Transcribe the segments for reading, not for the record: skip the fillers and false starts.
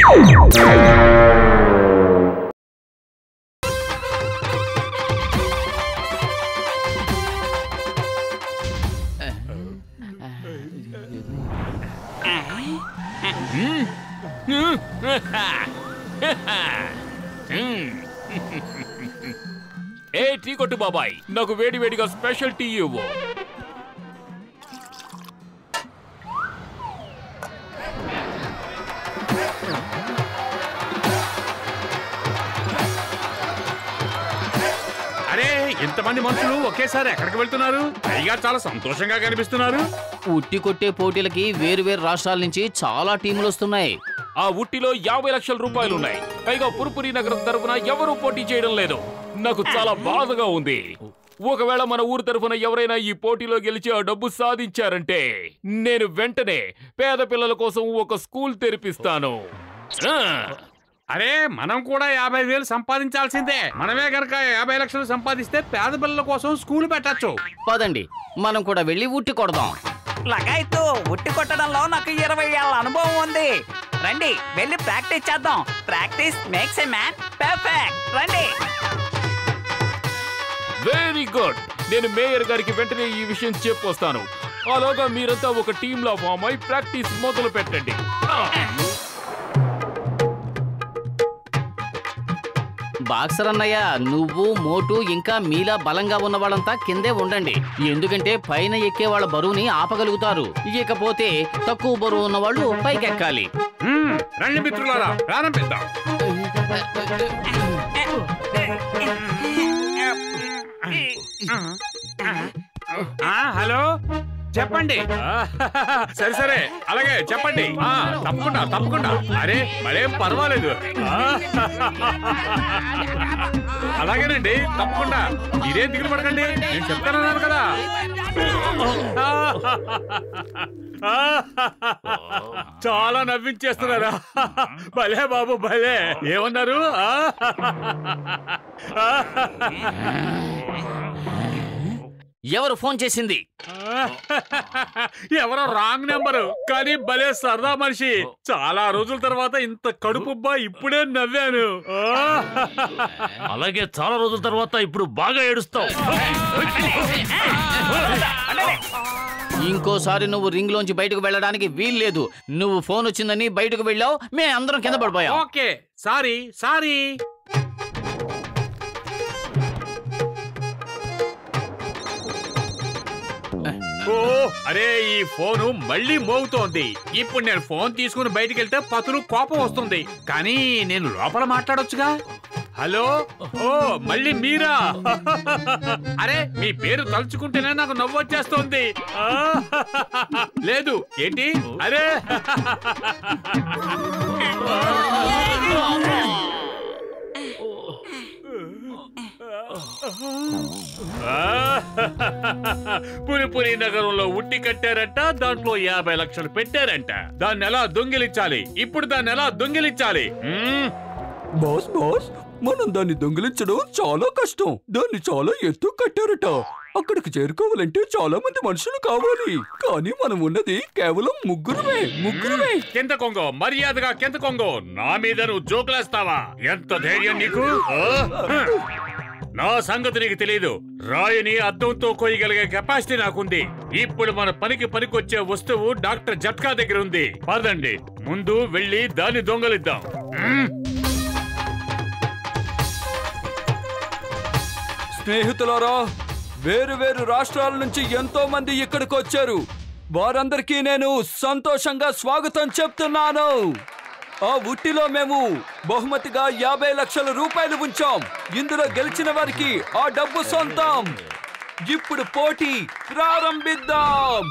ఏ tea కొట్టు బాబాయ్, నాకు వేడి వేడిగా స్పెషల్ టీ ఇవ్వు. అరే ఇంతమంది మనుషులు ఒకేసారి ఎక్కడికి వెళ్తున్నారు? పైగా చాలా సంతోషంగా కనిపిస్తున్నారు. ఉట్టి కొట్టే పోటీలకి వేరు వేరు రాష్ట్రాల నుంచి చాలా టీములు వస్తున్నాయి. ఆ ఉట్టిలో 50 లక్షల రూపాయలున్నాయి. పైగా పురుపురి నగరం తరఫున ఎవరూ పోటీ చేయడం లేదు. నాకు చాలా బాధగా ఉంది. ఒకవేళ మన ఊరు తరఫున ఎవరైనా ఈ పోటీలో గెలిచి ఆ డబ్బు సాధించారంటే నేను వెంటనే పేద పిల్లల కోసం ఒక స్కూల్ తెరిపిస్తాను. అరే మనం కూడా 50,000 సంపాదించాల్సిందే. మనమే గనక 50 లక్షలు సంపాదిస్తే పేద పిల్లల కోసం స్కూల్ పెట్టచ్చు. పదండి మనం కూడా వెళ్ళి ఉట్టి కొడదాం. లగాయతు ఉట్టి కొట్టడంలో నాకు 20 ఏళ్ల అనుభవం ఉంది. రండి వెళ్ళి ప్రాక్టీస్ చేద్దాం. Practice makes a man perfect. రండి. Very good. నేను మేయర్ గారికి వెంటనే ఈ విషయం చెప్పొస్తాను. అలాగా మీరంతా ఒక టీంలా ఫామ్ అయి ప్రాక్టీస్ మొదలు పెట్టండి. బాక్సర్ అన్నయ్య, నువ్వు మోటు ఇంకా మీలా బలంగా ఉన్న వాళ్ళంతా కిందే ఉండండి. ఎందుకంటే పైన ఎక్కే వాళ్ళ బరువుని ఆపగలుగుతారు. ఇకపోతే తక్కువ బరువు ఉన్న వాళ్ళు పైకెక్కాలి. రండి మిత్రులారా, ప్రారంభిద్దాం. హలో చెప్పండి. సరే సరే అలాగే చెప్పండి. తప్పకుండా తప్పకుండా. అరే మరేం పర్వాలేదు. అలాగేనండి తప్పకుండా. ఇదేం దిగులు పడకండి, నేను చెప్తానన్నాను కదా. చాలా నవ్వించేస్తున్నారా? భలే బాబు భలే. ఏమన్నారు? ఎవరు ఫోన్ చేసింది? ఎవరో రాంగ్ నెంబరు, కానీ భలే సరదా మనిషి. చాలా రోజుల తర్వాత ఇంత కడుపుబ్బా ఇప్పుడే నవ్వాను. అలాగే చాలా రోజుల తర్వాత ఇప్పుడు బాగా ఏడుస్తావు. ఇంకోసారి నువ్వు రింగ్ లోంచి బయటకు వెళ్ళడానికి వీల్లేదు. నువ్వు ఫోన్ వచ్చిందని బయటకు వెళ్ళావు, మేము అందరం కింద పడిపోయాం. Okay sorry sorry. ఓ అరే ఈ ఫోను మళ్ళీ మోగుతోంది. ఇప్పుడు నేను ఫోన్ తీసుకుని బయటికి వెళ్తే పతులు కోపం వస్తుంది, కానీ నేను లోపల మాట్లాడొచ్చుగా. హలో, ఓ మళ్ళీ మీరా? అరే మీ పేరు తలుచుకుంటేనే నాకు నవ్వు వచ్చేస్తోంది. లేదు ఏంటి? అరే పురిపురి నగరంలో ఉట్టి కట్టారంట, దాంట్లో 50 లక్షలు పెట్టారంట. దాన్ని ఎలా దొంగిలించాలి? ఇప్పుడు దాన్ని ఎలా దొంగిలించాలి? బాస్ బాస్, మనం దాన్ని దొంగిలించడం చాలా కష్టం. దాన్ని చాలా ఎత్తు కట్టారట. అక్కడికి చేరుకోవాలంటే చాలా మంది మనుషులు కావాలి. కానీ మనం ఉన్నది కేవలం ముగ్గురమే. కింద కొంగో, మర్యాదగా కింద కొంగో. నా మీద నువ్వు జోకులేస్తావా? ఎంత ధైర్యం నీకు? నా సంగతి నీకు తెలీదు. రాయిని అద్దంతో కోయగలిగే కెపాసిటీ నాకుంది. ఇప్పుడు మన పనికొచ్చే వస్తువు డాక్టర్ జట్కా దగ్గర ఉంది. పదండి ముందు వెళ్ళి దాన్ని దొంగలిద్దాం. స్నేహితులారా, వేరు వేరు రాష్ట్రాల నుంచి ఎంతో మంది ఇక్కడికి వచ్చారు. వారందరికీ నేను సంతోషంగా స్వాగతం చెప్తున్నాను. ఆ ఉట్టిలో మేము బహుమతిగా 50 లక్షల రూపాయలు ఉంచాం. ఇందులో గెలిచిన వారికి ఆ డబ్బు సొంతం. ఇప్పుడు పోటీ ప్రారంభిద్దాం.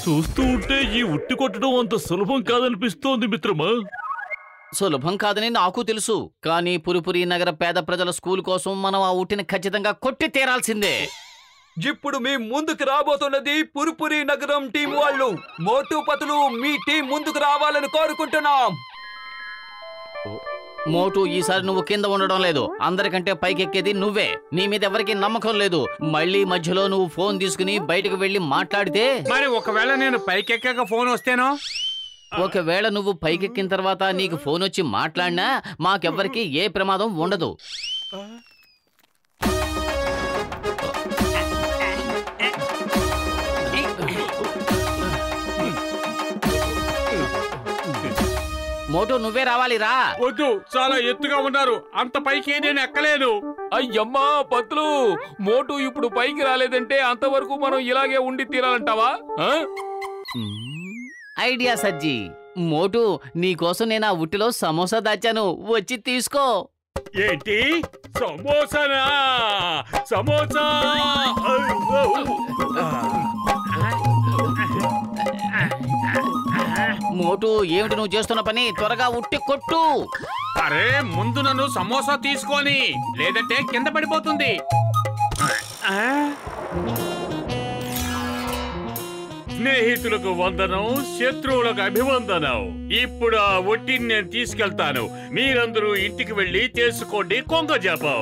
చూస్తూ ఉంటే ఈ ఉట్టి కొట్టడం అంత సులభం కాదనిపిస్తోంది మిత్రమా. సులభం కాదని నాకు తెలుసు, కానీ పురుపురి నగర పేద ప్రజల స్కూల్ కోసం మనం ఆ ఉట్టిని ఖచ్చితంగా కొట్టి తీరాల్సిందే. ఇప్పుడు మీ ముందుకు రాబోతున్నది పురుపురి నగరం టీం వాళ్ళు. మోటు పతులు మీ టీం ముందుకు రావాలని కోరుకుంటున్నాం. మోటు, ఈసారి నువ్వు కింద ఉండడం లేదు. అందరికంటే పైకెక్కేది నువ్వే. నీ మీద ఎవరికి నమ్మకం లేదు. మళ్ళీ మధ్యలో నువ్వు ఫోన్ తీసుకుని బయటకు వెళ్లి మాట్లాడితే, మరి ఒకవేళ నేను పైకెక్కాక ఫోన్ వస్తేనో? ఒకవేళ నువ్వు పైకెక్కిన తర్వాత నీకు ఫోన్ వచ్చి మాట్లాడినా మాకెవ్వరికి ఏ ప్రమాదం ఉండదు. మోటు, నువ్వే రావాలిరా. వద్దు, చాలా ఎత్తుగా ఉన్నారు. అంత పైకి నేను ఎక్కలేను. అయ్యమ్మా పత్తులు, మోటు ఇప్పుడు పైకి రాలేదంటే అంతవరకు మనం ఇలాగే ఉండి తీరాలంటావా? ఐడియా సజ్జీ. మోటు, నీకోసం నేను ఆ ఉట్టిలో సమోసా దాచాను, వచ్చి తీసుకో. ఏంటి సమోసానా? సమోసా! మోటు, ఏమిటి నువ్వు చేస్తున్న పని? త్వరగా ఉట్టి కొట్టు. అరే, ముందు నన్ను సమోసా తీసుకొని, లేదంటే కింద పడిపోతుంది. స్నేహితులకు వందనం, శత్రువులకు అభివందనం. ఇప్పుడు ఆ ఒట్టిని నేను తీసుకెళ్తాను. మీరందరూ ఇంటికి వెళ్ళి చేసుకోండి కొంగ జపం.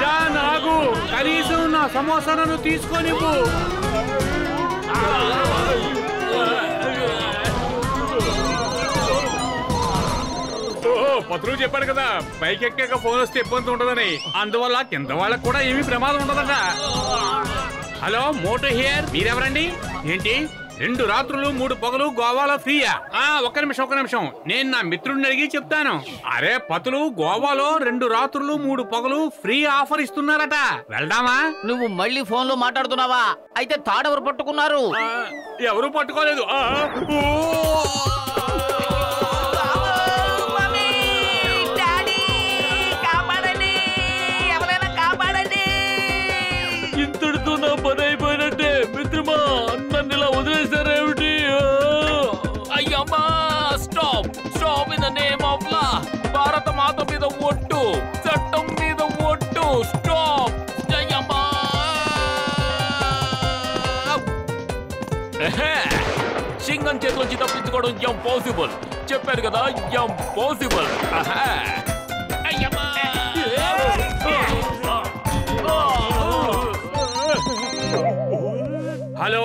జాన్, ఆగు. కనీసం నా సమోసాలను తీసుకొనివ్వు. పత్రులు చెప్పాడు కదా, పైకెక్కాక ఫోన్ వస్తే ఇబ్బంది ఉండదని. అందువల్ల కింద వాళ్ళకు కూడా ఏమీ ప్రమాదం ఉండదట. Hello, Moto here. మీరెవరండి? ఏంటి 2 రాత్రులు 3 పగలు గోవాలో ఫ్రీయా? ఒక్క నిమిషం. నేను నా మిత్రుడిని అడిగి చెప్తాను. అరే పతులు, గోవాలో 2 రాత్రులు 3 పగలు ఫ్రీ ఆఫర్ ఇస్తున్నారట. వెళ్దామా? నువ్వు మళ్ళీ ఫోన్ లో మాట్లాడుతున్నావా? అయితే తాడెవరు పట్టుకున్నారు? ఎవరు పట్టుకోలేదు. ఇంతటితో నా పని అయిపోయినట్టే మిత్రమా. నన్ను ఇలా వదిలేశారేమిటి? అయ్యమ్మా stop stop in the name of law. Bharat Mata మీద ఒట్టు, చట్టం మీద ఒట్టు. స్టాప్. అయ్యమ్మా సింగం చేతిలోంచి తప్పించుకోవడం ఇంపాసిబుల్. చెప్పాను కదా, ఇంపాసిబుల్. అయ్యమ్మా హలో,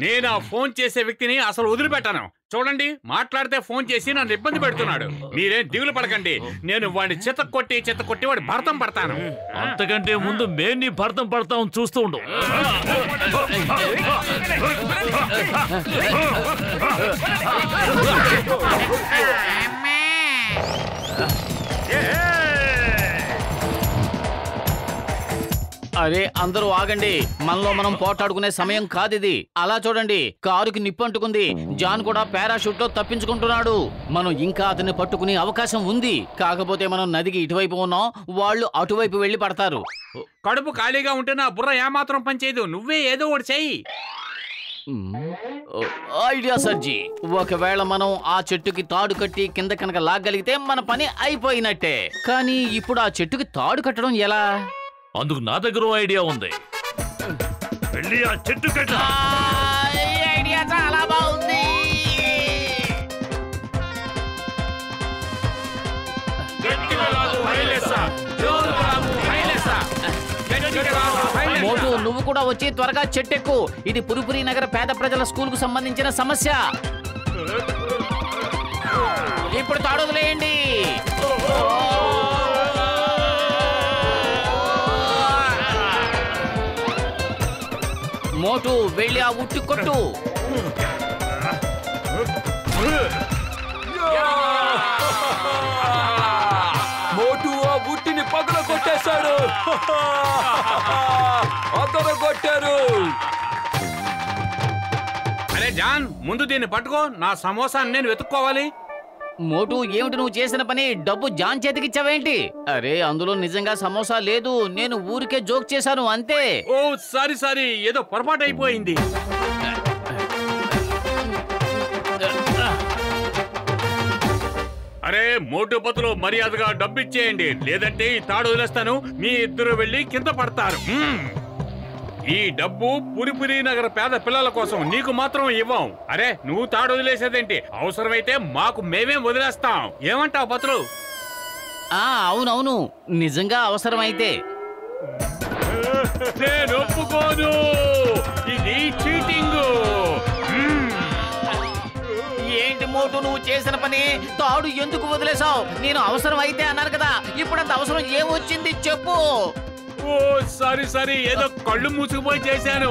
నేను ఆ ఫోన్ చేసే వ్యక్తిని అసలు వదిలిపెట్టాను. చూడండి, మాట్లాడితే ఫోన్ చేసి నన్ను ఇబ్బంది పెడుతున్నాడు. మీరేం దిగులు పడకండి. నేను వాడిని చెత్త కొట్టి వాడి భర్తం పడతాను. అంతకంటే ముందు మేము నీ భర్తం పడతాం, చూస్తూ ఉండు. అరే, అందరూ ఆగండి. మనలో మనం పోటాడుకునే సమయం కాదిది. అలా చూడండి, కారుకి నిప్పంటుకుంది. జాన్ కూడా పారాషూట్ లో తప్పించుకుంటున్నాడు. మనం ఇంకా అతన్ని పట్టుకునే అవకాశం ఉంది. కాకపోతే మనం నదికి ఇటువైపు ఉన్నాం, వాళ్ళు అటువైపు వెళ్లి పడతారు. కడుపు ఖాళీగా ఉంటే నా బుర్ర ఏమాత్రం పనిచేయదు. నువ్వే ఏదో ఒకటి చెయ్యి. ఐడియా సర్జీ. ఒకవేళ మనం ఆ చెట్టుకి తాడు కట్టి కింద కనుక లాగలిగితే మన పని అయిపోయినట్టే. కానీ ఇప్పుడు ఆ చెట్టుకి తాడు కట్టడం ఎలా? అందుకు నా దగ్గర ఐడియా ఉంది. వెళ్ళి ఆ చెట్టు కట్ట. ఐడియా చాలా బాగుంది. మోటు, నువ్వు కూడా వచ్చి త్వరగా చెట్టెక్కు. ఇది పురుపురి నగర పేద ప్రజల స్కూల్ కు సంబంధించిన సమస్య. ఇప్పుడు తాడు వదిలేయండి. మోటు, వెళ్ళి ఆ ఉట్టి కొట్టు. మోటు ఆ ఉట్టిని పగల కొట్టేశాడు. అతను కొట్టారు. అరే జాన్ ముందు దీన్ని పట్టుకో, నా సమోసాన్ని నేను వెతుక్కోవాలి. మోటు ఏమిటి నువ్వు చేసిన పని? డబ్బు జాన్ చేతికిచ్చావేంటి? అరే అందులో నిజంగా సమోసా లేదు, నేను ఊరికే జోక్ చేశాను అంతే. ఓ సారీ ఏదో పొరపాటు అయిపోయింది. అరే మోటు పతులు మర్యాదగా డబ్బు ఇచ్చేయండి, లేదంటే ఈ తాడు వదిలేస్తాను, మీ ఇద్దరు వెళ్ళి కింద పడతారు. ఈ డబ్బు పురిపురి నగర పేద పిల్లల కోసం, నీకు మాత్రం ఇవ్వం. అరే నువ్వు తాడు వదిలేసేదేంటి? అవసరమైతే మాకు మేమే వదిలేస్తాం. ఏమంటావు పతులు? అవునవును, నిజంగా అవసరమైతే. నేను ఒప్పుకోను, ఇది చీటింగ్. ఏంటి మోటు నువ్వు చేసిన పని? తాడు ఎందుకు వదిలేసావు? నేను అవసరం అయితే అన్నాను కదా, ఇప్పుడంత అవసరం ఏమొచ్చింది చెప్పు. ఓ సారీ ఏదో కళ్ళు మూసుకుపోయి చేశాను.